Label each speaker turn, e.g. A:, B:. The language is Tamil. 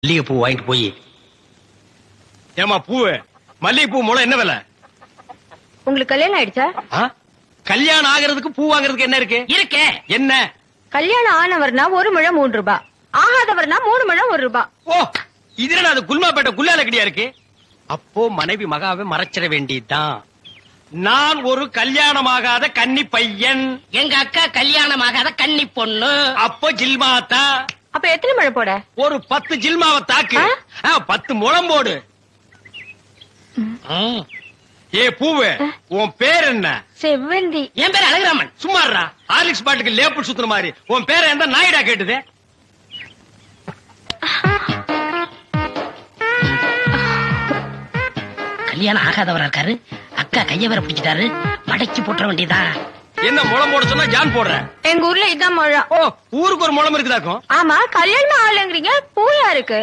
A: மல்லிகைப்பூ வாங்கிட்டு போய் ஏமா பூவு மல்லிகைப்பூ மூலம் என்ன விலை?
B: உங்களுக்கு கல்யாணம் ஆயிடுச்சா?
A: கல்யாணம் ஆகிறதுக்கு பூ வாங்குறதுக்கு என்ன இருக்கு?
C: இருக்கே.
A: என்ன?
B: கல்யாணம் ஆனவர்னா 1 முழம் 3 ரூபாய், ஆகாதவர்னா 3 முழம் 1 ரூபாய்.
A: ஓ, இது அது குல்மாப்பேட்டை குல்லால கடியா இருக்கு. அப்போ மனைவி மகாவை மறைச்சிட வேண்டியதுதான். நான் ஒரு கல்யாணமாகாத கன்னி பையன்,
C: எங்க அக்கா கல்யாணமாகாத கன்னி பொண்ணு.
A: அப்போ ஜில்மாத்தா.
B: அப்ப எத்தனை முழம் போட?
A: ஒரு 10 ஜில்மாவை தாக்கு. 10 முழம் போடு. ஏ பூவு, உன் பேர் என்ன?
B: செவ்வந்தி.
C: என் பேர் அழகுராமன்.
A: சும்மாறா, ஹார்லிக்ஸ் பாட்டுக்கு லேபிள் சுத்துற மாதிரி உன் பேரை எந்த நாயிடா கேட்டுது?
C: கல்யாணம் ஆகாதவரா இருக்காரு. அக்கா கைய வேற பிடிச்சிட்டாரு. மடக்கி போட்டுற வேண்டியதா.
A: என்ன முளம் போட சொன்னா ஜான் போடுற?
B: எங்க ஊர்ல இதான் முழம்.
A: ஓ, ஊருக்கு ஒரு முளம் இருக்குதாக்கும்.
B: ஆமா, கல்யாணம் ஆகலங்கிறீங்க, பூ யாருக்கு?